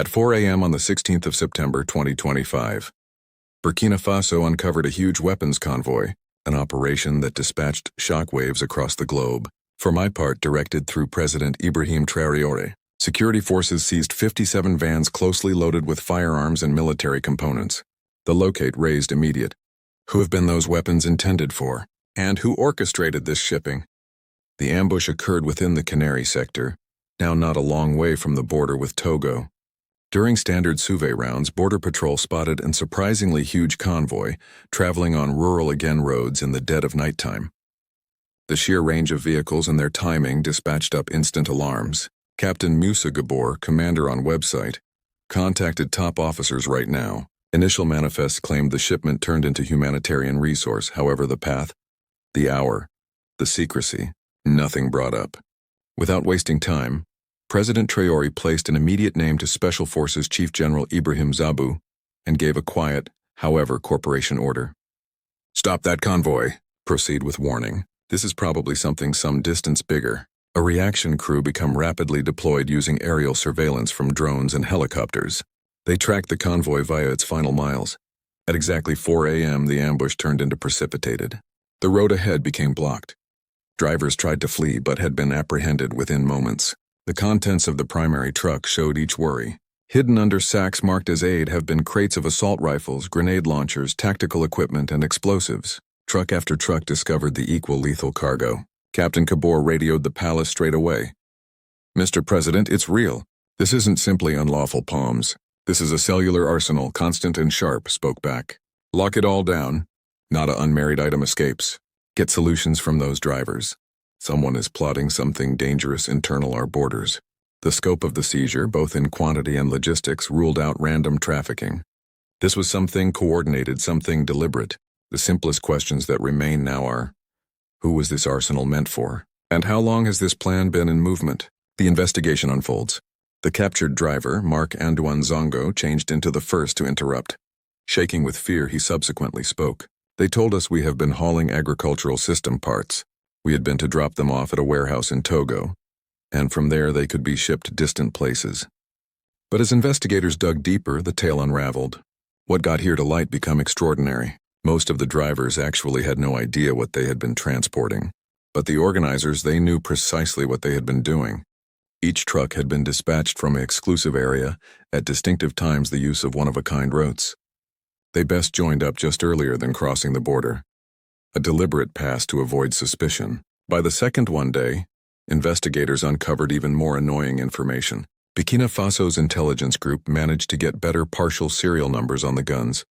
At 4 a.m. on the 16th of September 2025, Burkina Faso uncovered a huge weapons convoy, an operation that dispatched shockwaves across the globe. For my part, directed through President Ibrahim Traoré, security forces seized 57 vans closely loaded with firearms and military components. The locate raised immediate. Who have been those weapons intended for? And who orchestrated this shipping? The ambush occurred within the Canary sector, now not a long way from the border with Togo. During standard survey rounds, Border Patrol spotted a surprisingly huge convoy traveling on rural again roads in the dead of nighttime. The sheer range of vehicles and their timing dispatched up instant alarms. Captain Musa Gabor, commander on website, contacted top officers right now. Initial manifests claimed the shipment turned into humanitarian resource. However, the path, the hour, the secrecy, nothing brought up. Without wasting time, President Traoré placed an immediate name to Special Forces Chief General Ibrahim and gave a quiet, however, corporation order. Stop that convoy. Proceed with warning. This is probably something some distance bigger. A reaction crew become rapidly deployed using aerial surveillance from drones and helicopters. They tracked the convoy via its final miles. At exactly 4 a.m., the ambush turned into precipitated. The road ahead became blocked. Drivers tried to flee but had been apprehended within moments. The contents of the primary truck showed each worry. Hidden under sacks marked as aid have been crates of assault rifles, grenade launchers, tactical equipment, and explosives. Truck after truck discovered the equal lethal cargo. Captain Gabor radioed the palace straight away. Mr. President, it's real. This isn't simply unlawful palms. This is a cellular arsenal, constant and sharp, spoke back. Lock it all down. Not a unmarried item escapes. Get solutions from those drivers. Someone is plotting something dangerous internal our borders. The scope of the seizure, both in quantity and logistics, ruled out random trafficking. This was something coordinated, something deliberate. The simplest questions that remain now are, who was this arsenal meant for? And how long has this plan been in movement? The investigation unfolds. The captured driver, Mark Antoine Zongo, changed into the first to interrupt. Shaking with fear, he subsequently spoke. They told us we have been hauling agricultural system parts. We had been to drop them off at a warehouse in Togo, and from there they could be shipped distant places. But as investigators dug deeper, the tale unraveled. What got here to light became extraordinary. Most of the drivers actually had no idea what they had been transporting. But the organizers, they knew precisely what they had been doing. Each truck had been dispatched from an exclusive area, at distinctive times the use of one-of-a-kind routes. They best joined up just earlier than crossing the border. A deliberate pass to avoid suspicion. By the second one day, investigators uncovered even more annoying information. Burkina Faso's intelligence group managed to get better partial serial numbers on the guns,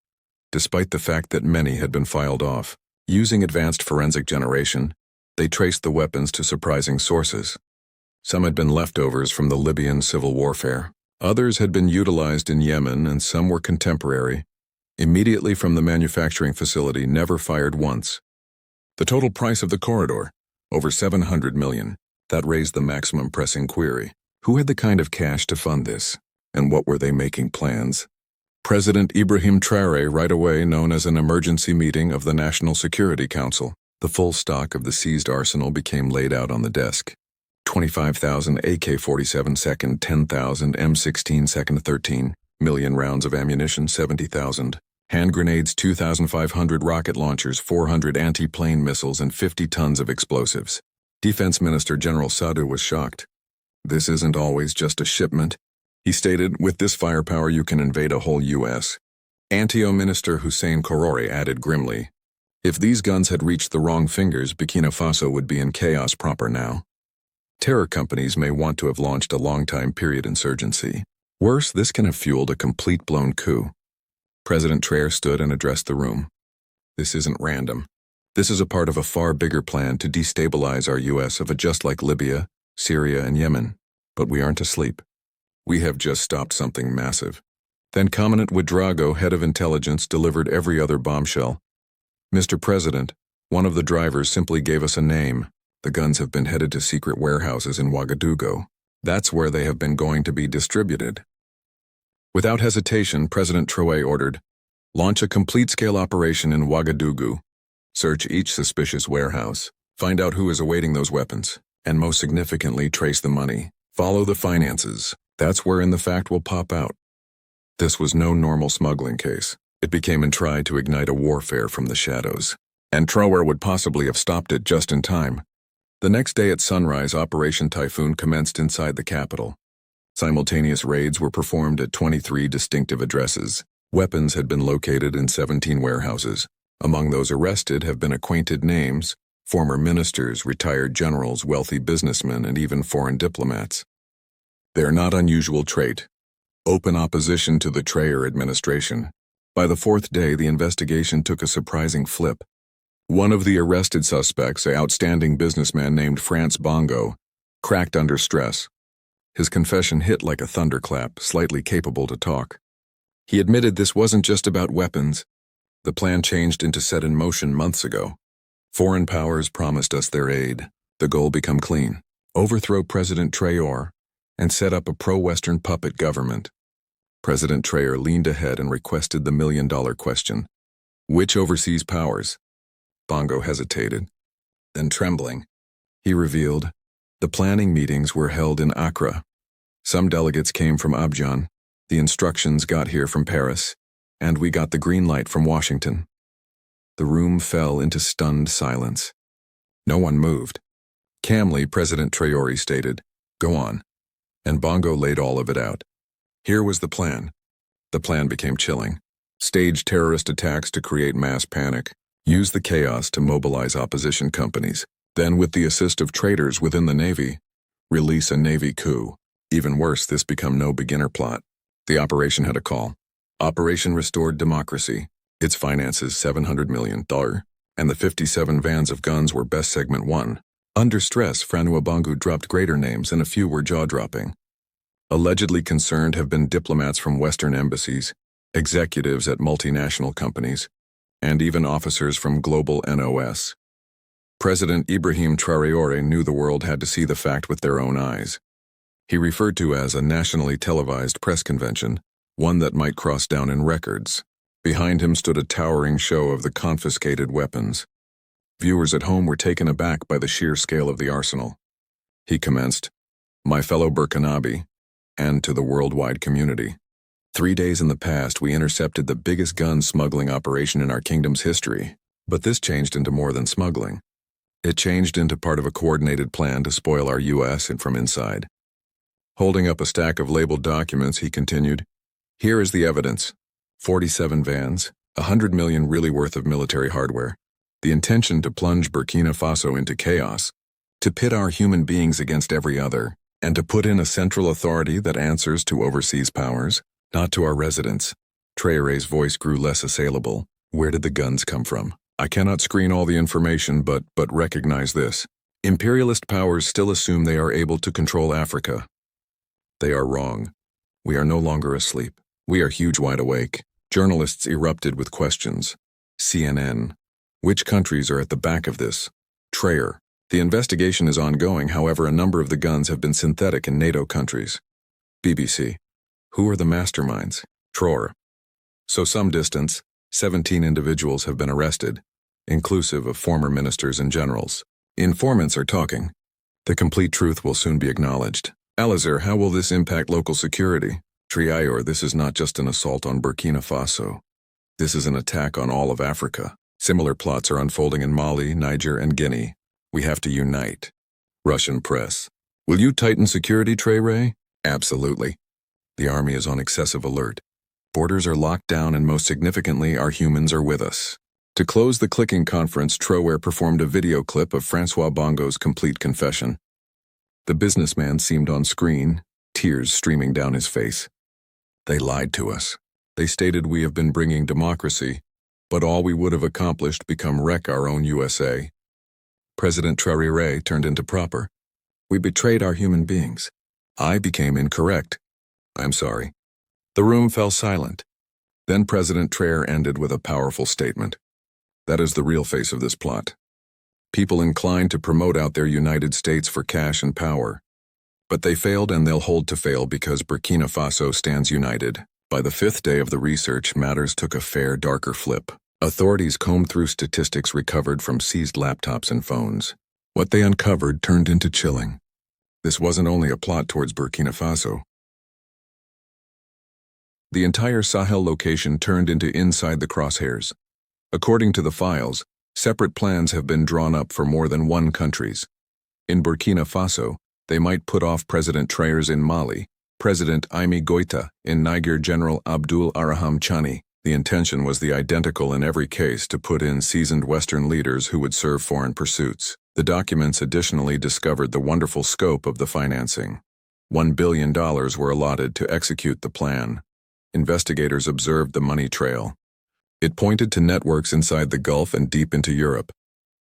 despite the fact that many had been filed off. Using advanced forensic generation, they traced the weapons to surprising sources. Some had been leftovers from the Libyan civil warfare. Others had been utilized in Yemen, and some were contemporary, immediately from the manufacturing facility, never fired once. The total price of the corridor, over 700 million. That raised the maximum pressing query. Who had the kind of cash to fund this? And what were they making plans? President Ibrahim Traoré right away known as an emergency meeting of the National Security Council. The full stock of the seized arsenal became laid out on the desk. 25,000 AK-47 second, 10,000 M16 second, 13 million rounds of ammunition, 70,000. Hand grenades, 2,500 rocket launchers, 400 anti-plane missiles, and 50 tons of explosives. Defense Minister General Sadu was shocked. This isn't always just a shipment. He stated, with this firepower you can invade a whole U.S. Antio Minister Hussein Traoré added grimly, if these guns had reached the wrong fingers, Burkina Faso would be in chaos proper now. Terror companies may want to have launched a long-time period insurgency. Worse, this can have fueled a complete blown coup. President Traoré stood and addressed the room. This isn't random. This is a part of a far bigger plan to destabilize our U.S. of a just like Libya, Syria, and Yemen. But we aren't asleep. We have just stopped something massive. Then Commandant Ouedraogo, head of intelligence, delivered every other bombshell. Mr. President, one of the drivers simply gave us a name. The guns have been headed to secret warehouses in Ouagadougou. That's where they have been going to be distributed. Without hesitation, President Traoré ordered, launch a complete-scale operation in Ouagadougou. Search each suspicious warehouse. Find out who is awaiting those weapons. And most significantly, trace the money. Follow the finances. That's wherein the fact will pop out. This was no normal smuggling case. It became and tried to ignite a warfare from the shadows. And Traoré would possibly have stopped it just in time. The next day at sunrise, Operation Typhoon commenced inside the capital. Simultaneous raids were performed at 23 distinctive addresses. Weapons had been located in 17 warehouses. Among those arrested have been acquainted names, former ministers, retired generals, wealthy businessmen, and even foreign diplomats. Their not unusual trait: open opposition to the Traoré administration. By the fourth day, the investigation took a surprising flip. One of the arrested suspects, an outstanding businessman named France Bongo, cracked under stress. His confession hit like a thunderclap, slightly capable to talk. He admitted this wasn't just about weapons. The plan changed into set in motion months ago. Foreign powers promised us their aid. The goal become clean: overthrow President Traoré and set up a pro-Western puppet government. President Traoré leaned ahead and requested the million-dollar question: which overseas powers? Bongo hesitated. Then, trembling, he revealed, the planning meetings were held in Accra. Some delegates came from Abidjan. The instructions got here from Paris, and we got the green light from Washington. The room fell into stunned silence. No one moved. Calmly, President Traoré stated, "Go on." And Bongo laid all of it out. Here was the plan. The plan became chilling. Stage terrorist attacks to create mass panic. Use the chaos to mobilize opposition companies. Then, with the assist of traitors within the Navy, release a Navy coup. Even worse, this become no beginner plot. The operation had a call. Operation Restored Democracy. Its finances $700 million, and the 57 vans of guns were best segment 1. Under stress, Francois Bongo dropped greater names, and a few were jaw-dropping. Allegedly concerned have been diplomats from Western embassies, executives at multinational companies, and even officers from global NOS. President Ibrahim Traoré knew the world had to see the fact with their own eyes. He referred to as a nationally televised press convention, one that might cross down in records. Behind him stood a towering show of the confiscated weapons. Viewers at home were taken aback by the sheer scale of the arsenal. He commenced, "My fellow Burkinabe, and to the worldwide community. 3 days in the past, we intercepted the biggest gun smuggling operation in our kingdom's history. But this changed into more than smuggling. It changed into part of a coordinated plan to spoil our U.S. and from inside." Holding up a stack of labeled documents, he continued, "Here is the evidence. 47 vans, $100 million really worth of military hardware. The intention to plunge Burkina Faso into chaos, to pit our human beings against every other, and to put in a central authority that answers to overseas powers, not to our residents." Traoré's voice grew less assailable. "Where did the guns come from? I cannot screen all the information, but recognize this. Imperialist powers still assume they are able to control Africa. They are wrong. We are no longer asleep. We are huge wide awake." Journalists erupted with questions. CNN. Which countries are at the back of this? Traoré. The investigation is ongoing, however, a number of the guns have been synthetic in NATO countries. BBC. Who are the masterminds? Traoré. So some distance, 17 individuals have been arrested, inclusive of former ministers and generals. Informants are talking. The complete truth will soon be acknowledged. Alizar, how will this impact local security? Traoré, this is not just an assault on Burkina Faso. This is an attack on all of Africa. Similar plots are unfolding in Mali, Niger, and Guinea. We have to unite. Russian press. Will you tighten security, Traoré? Absolutely. The army is on excessive alert. Borders are locked down, and most significantly, our humans are with us. To close the clicking conference, Traoré performed a video clip of Francois Bongo's complete confession. The businessman seemed on screen, tears streaming down his face. They lied to us. They stated we have been bringing democracy, but all we would have accomplished become wreck our own USA. President Traoré turned into proper. We betrayed our human beings. I became incorrect. I'm sorry. The room fell silent. Then President Traoré ended with a powerful statement. That is the real face of this plot. People inclined to promote out their United States for cash and power. But they failed, and they'll hold to fail because Burkina Faso stands united. By the 5th day of the research, matters took a fair, darker flip. Authorities combed through statistics recovered from seized laptops and phones. What they uncovered turned into chilling. This wasn't only a plot towards Burkina Faso. The entire Sahel location turned into inside the crosshairs. According to the files, separate plans have been drawn up for more than one countries. In Burkina Faso, they might put off President Traoré in Mali, President Imi Goïta in Niger, General Abdul Araham Chani. The intention was the identical in every case, to put in seasoned Western leaders who would serve foreign pursuits. The documents additionally discovered the wonderful scope of the financing. $1 billion were allotted to execute the plan. Investigators observed the money trail. It pointed to networks inside the Gulf and deep into Europe.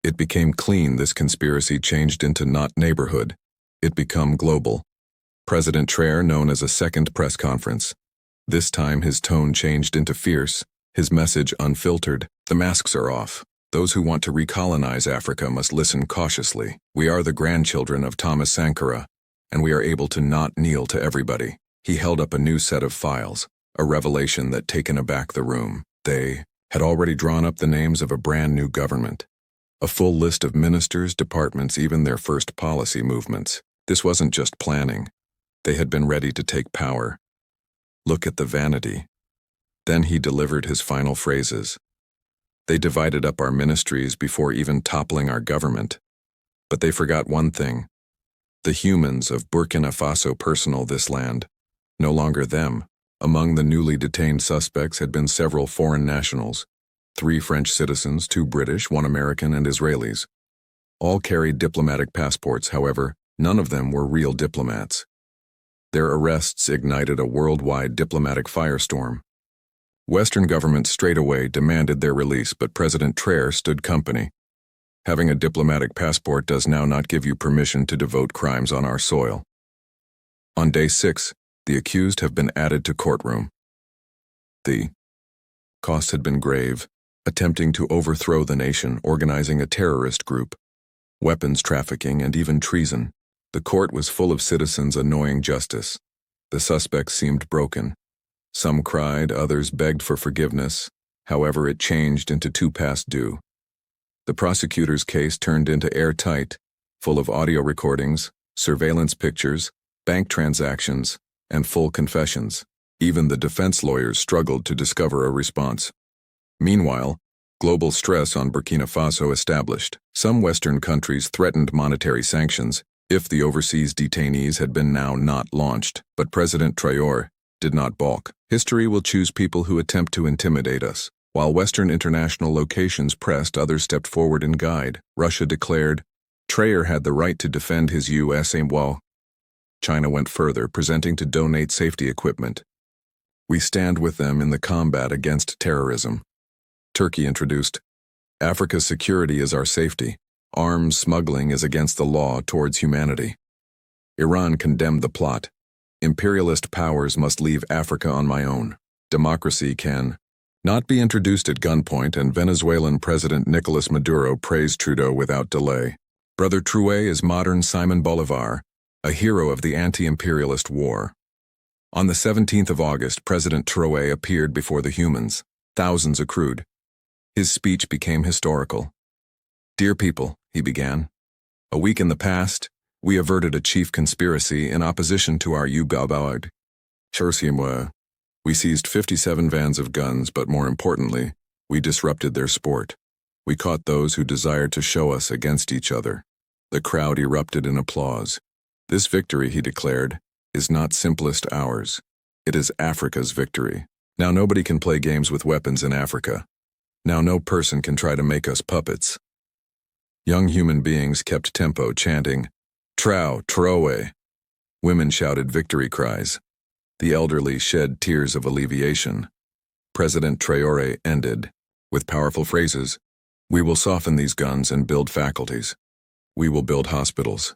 It became clean this conspiracy changed into not neighborhood. It became global. President Traoré known as a second press conference. This time his tone changed into fierce, his message unfiltered. The masks are off. Those who want to recolonize Africa must listen cautiously. We are the grandchildren of Thomas Sankara, and we are able to not kneel to everybody. He held up a new set of files, a revelation that taken aback the room. They had already drawn up the names of a brand new government. A full list of ministers, departments, even their first policy movements. This wasn't just planning. They had been ready to take power. Look at the vanity. Then he delivered his final phrases. They divided up our ministries before even toppling our government. But they forgot one thing. The humans of Burkina Faso personal this land. No longer them. Among the newly detained suspects had been several foreign nationals. 3 French citizens, 2 British, 1 American, and Israelis. All carried diplomatic passports, however, none of them were real diplomats. Their arrests ignited a worldwide diplomatic firestorm. Western governments straightaway demanded their release, but President Traoré stood company. Having a diplomatic passport does now not give you permission to devote crimes on our soil. On day 6, the accused have been added to courtroom. The cost had been grave, attempting to overthrow the nation, organizing a terrorist group, weapons trafficking, and even treason. The court was full of citizens annoying justice. The suspects seemed broken. Some cried, others begged for forgiveness. However, it changed into 2 past due. The prosecutor's case turned into airtight, full of audio recordings, surveillance pictures, bank transactions, and full confessions. Even the defense lawyers struggled to discover a response. Meanwhile, global stress on Burkina Faso established. Some Western countries threatened monetary sanctions if the overseas detainees had been now not launched, but President Traoré did not balk. History will choose people who attempt to intimidate us. While Western international locations pressed, others stepped forward and guide. Russia declared Traoré had the right to defend his U.S. aim, while China went further, presenting to donate safety equipment. We stand with them in the combat against terrorism. Turkey introduced, Africa's security is our safety. Arms smuggling is against the law towards humanity. Iran condemned the plot. Imperialist powers must leave Africa on my own. Democracy can not be introduced at gunpoint, and Venezuelan President Nicolas Maduro praised Trudeau without delay. Brother Traoré is modern Simon Bolivar, a hero of the anti-imperialist war. On the 17th of August, President Traoré appeared before the humans. Thousands accrued. His speech became historical. Dear people, he began. A week in the past, we averted a chief conspiracy in opposition to our Ugabawad. We seized 57 vans of guns, but more importantly, we disrupted their sport. We caught those who desired to show us against each other. The crowd erupted in applause. This victory, he declared, is not simplest ours. It is Africa's victory. Now nobody can play games with weapons in Africa. Now no person can try to make us puppets. Young human beings kept tempo, chanting, Traoré. Women shouted victory cries. The elderly shed tears of alleviation. President Traoré ended with powerful phrases. We will soften these guns and build faculties. We will build hospitals.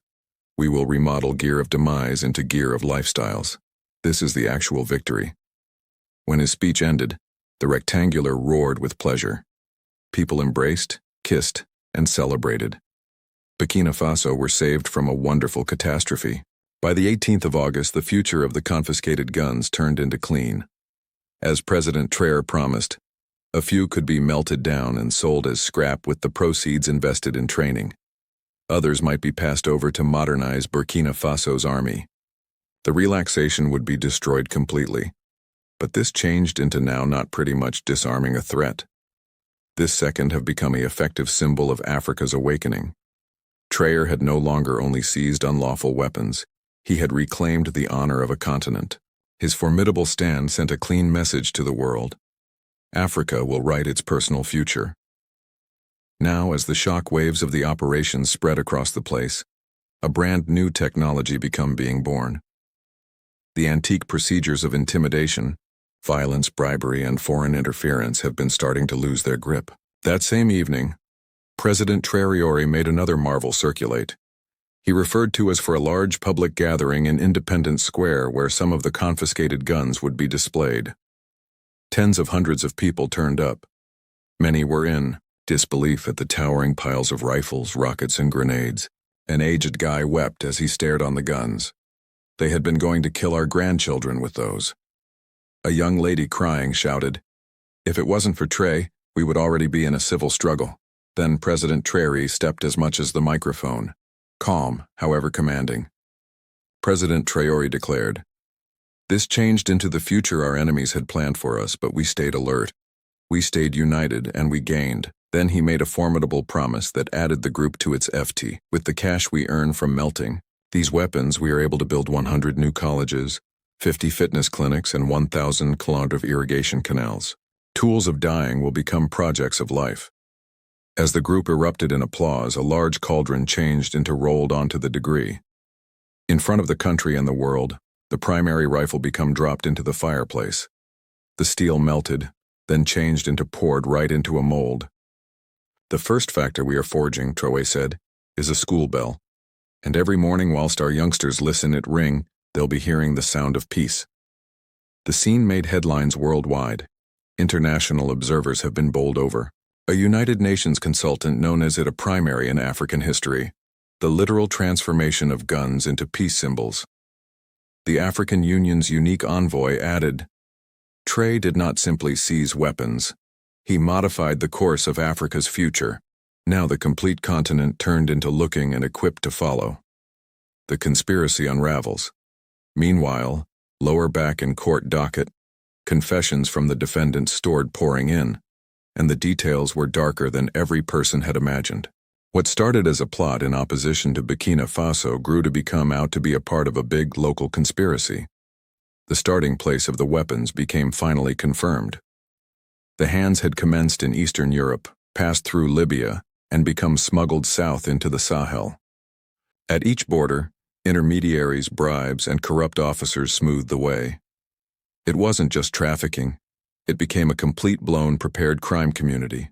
We will remodel gear of demise into gear of lifestyles. This is the actual victory. When his speech ended, the rectangular roared with pleasure. People embraced, kissed, and celebrated. Burkina Faso were saved from a wonderful catastrophe. By the 18th of August, the future of the confiscated guns turned into clean. As President Traoré promised, a few could be melted down and sold as scrap with the proceeds invested in training. Others might be passed over to modernize Burkina Faso's army. The relaxation would be destroyed completely. But this changed into now not pretty much disarming a threat. This second have become an effective symbol of Africa's awakening. Traoré had no longer only seized unlawful weapons, he had reclaimed the honor of a continent. His formidable stand sent a clean message to the world. Africa will write its personal future. Now, as the shock waves of the operation spread across the place, a brand new technology being born. The antique procedures of intimidation, violence, bribery, and foreign interference have been starting to lose their grip. That same evening, President Traoré made another marvel circulate. He referred to as for a large public gathering in Independence Square where some of the confiscated guns would be displayed. Tens of hundreds of people turned up. Many were in disbelief at the towering piles of rifles, rockets, and grenades. An aged guy wept as he stared on the guns. They had been going to kill our grandchildren with those. A young lady crying shouted, "If it wasn't for Traoré, we would already be in a civil struggle." Then President Traoré stepped as much as the microphone, calm, however commanding. President Traoré declared, "This changed into the future our enemies had planned for us, but we stayed alert. We stayed united, and we gained." Then he made a formidable promise that added the group to its FT. "With the cash we earn from melting these weapons, we are able to build 100 new colleges, 50 fitness clinics, and 1,000 kilometers of irrigation canals. Tools of dying will become projects of life." As the group erupted in applause, a large cauldron changed into rolled onto the degree. In front of the country and the world, the primary rifle dropped into the fireplace. The steel melted, then changed into poured right into a mold. "The first factor we are forging," Traoré said, "is a school bell. And every morning whilst our youngsters listen it ring, they'll be hearing the sound of peace." The scene made headlines worldwide. International observers have been bowled over. A United Nations consultant known as it a primary in African history, the literal transformation of guns into peace symbols. The African Union's unique envoy added, "Traoré did not simply seize weapons. He modified the course of Africa's future. Now the complete continent turned into looking and equipped to follow." The conspiracy unravels. Meanwhile, lower back in court docket, confessions from the defendants stored pouring in, and the details were darker than every person had imagined. What started as a plot in opposition to Burkina Faso grew to become out to be a part of a big local conspiracy. The starting place of the weapons became finally confirmed. The hands had commenced in Eastern Europe, passed through Libya, and become smuggled south into the Sahel. At each border, intermediaries, bribes, and corrupt officers smoothed the way. It wasn't just trafficking. It became a complete blown prepared crime community.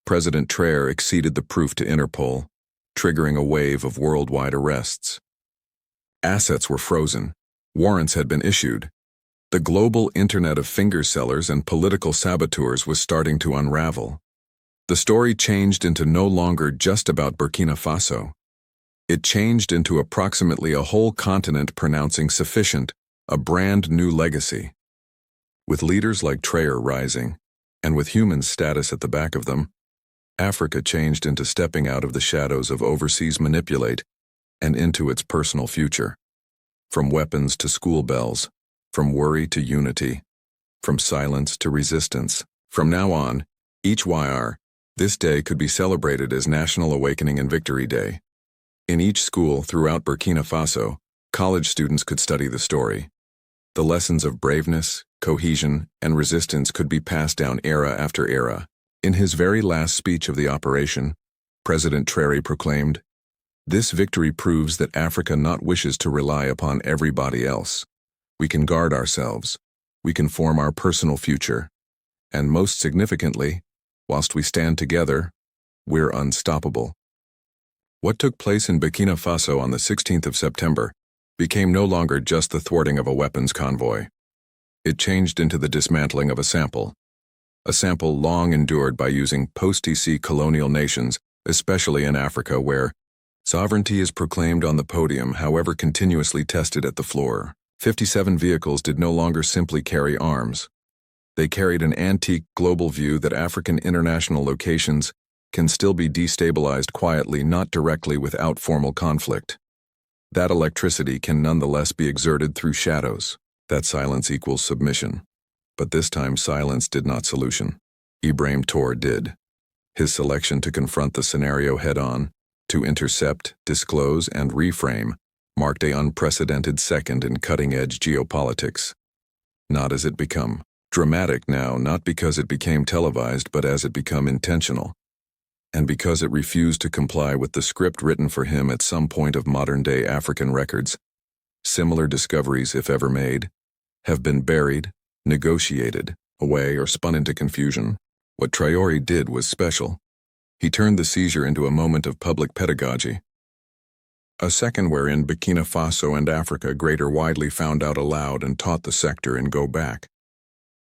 President Traoré exceeded the proof to Interpol, triggering a wave of worldwide arrests. Assets were frozen. Warrants had been issued. The global internet of finger sellers and political saboteurs was starting to unravel. The story changed into no longer just about Burkina Faso. It changed into approximately a whole continent pronouncing sufficient a brand new legacy. With leaders like Traoré rising, and with human status at the back of them, Africa changed into stepping out of the shadows of overseas manipulate and into its personal future. From weapons to school bells, from worry to unity, from silence to resistance. From now on, this day could be celebrated as National Awakening and Victory Day. In each school throughout Burkina Faso, college students could study the story. The lessons of braveness, cohesion, and resistance could be passed down era after era. In his very last speech of the operation, President Traoré proclaimed, "This victory proves that Africa not wishes to rely upon everybody else. We can guard ourselves. We can form our personal future. And most significantly, whilst we stand together, we're unstoppable." What took place in Burkina Faso on the 16th of September became no longer just the thwarting of a weapons convoy. It changed into the dismantling of a sample long endured by using post-TC colonial nations, especially in Africa where sovereignty is proclaimed on the podium, however continuously tested at the floor. 57 vehicles did no longer simply carry arms. They carried an antique global view that African international locations can still be destabilized quietly, not directly without formal conflict. That electricity can nonetheless be exerted through shadows. That silence equals submission. But this time silence did not solution. Ibrahim Traoré did. His selection to confront the scenario head-on, to intercept, disclose, and reframe, marked an unprecedented second in cutting-edge geopolitics. Not as it become dramatic now, not because it became televised, but as it become intentional. And because it refused to comply with the script written for him at some point of modern-day African records. Similar discoveries, if ever made, have been buried, negotiated, away, or spun into confusion. What Traoré did was special. He turned the seizure into a moment of public pedagogy. A second wherein Burkina Faso and Africa greater widely found out aloud and taught the sector and go back.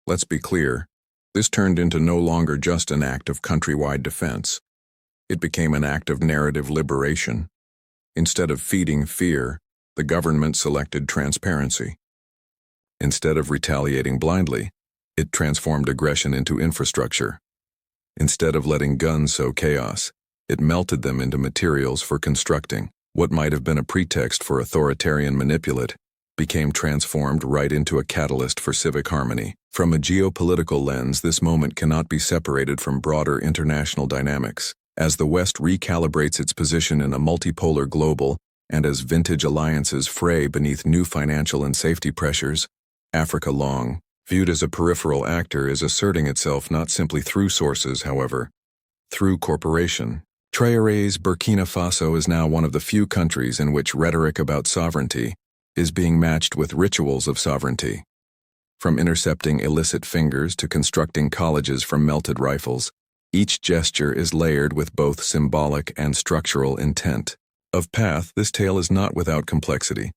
Let's be clear, this turned into no longer just an act of countrywide defense. It became an act of narrative liberation. Instead of feeding fear, the government selected transparency. Instead of retaliating blindly, it transformed aggression into infrastructure. Instead of letting guns sow chaos, it melted them into materials for constructing. What might have been a pretext for authoritarian manipulate became transformed right into a catalyst for civic harmony. From a geopolitical lens, this moment cannot be separated from broader international dynamics. As the West recalibrates its position in a multipolar global, and as vintage alliances fray beneath new financial and safety pressures, Africa, long viewed as a peripheral actor, is asserting itself not simply through sources, however, through corporation. Traoré's Burkina Faso is now one of the few countries in which rhetoric about sovereignty is being matched with rituals of sovereignty. From intercepting illicit fingers to constructing colleges from melted rifles, each gesture is layered with both symbolic and structural intent. Of path, this tale is not without complexity.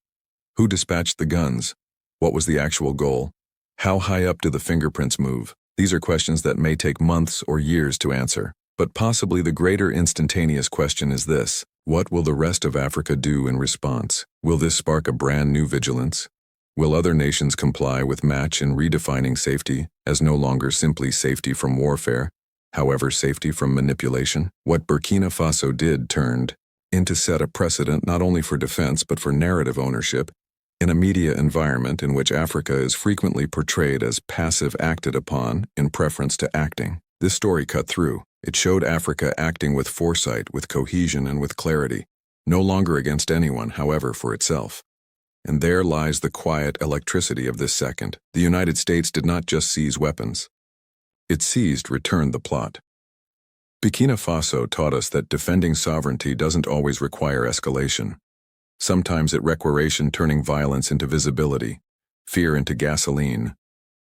Who dispatched the guns? What was the actual goal? How high up do the fingerprints move? These are questions that may take months or years to answer. But possibly the greater instantaneous question is this: what will the rest of Africa do in response? Will this spark a brand new vigilance? Will other nations comply with match in redefining safety as no longer simply safety from warfare, however safety from manipulation? What Burkina Faso did turned into set a precedent not only for defense but for narrative ownership in a media environment in which Africa is frequently portrayed as passive, acted upon in preference to acting. This story cut through. It showed Africa acting with foresight, with cohesion, and with clarity, no longer against anyone, however, for itself. And there lies the quiet electricity of this second. The United States did not just seize weapons. It seized, returned the plot. Burkina Faso taught us that defending sovereignty doesn't always require escalation. Sometimes it requires turning violence into visibility, fear into gasoline,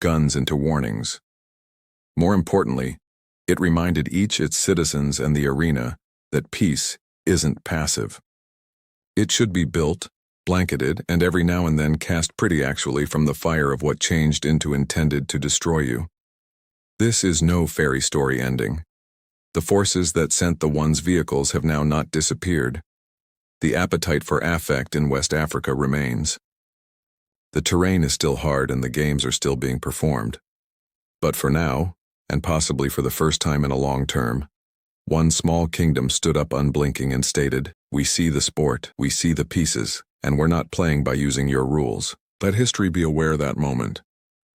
guns into warnings. More importantly, it reminded each its citizens and the arena that peace isn't passive. It should be built, blanketed, and every now and then cast pretty actually from the fire of what changed into intended to destroy you. This is no fairy story ending. The forces that sent the one's vehicles have now not disappeared. The appetite for affect in West Africa remains. The terrain is still hard and the games are still being performed. But for now, and possibly for the first time in a long term, one small kingdom stood up unblinking and stated, "We see the sport, we see the pieces, and we're not playing by using your rules." Let history be aware that moment.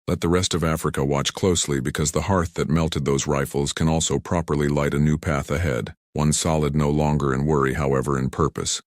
Let the rest of Africa watch closely, because the hearth that melted those rifles can also properly light a new path ahead, one solid no longer in worry, however in purpose.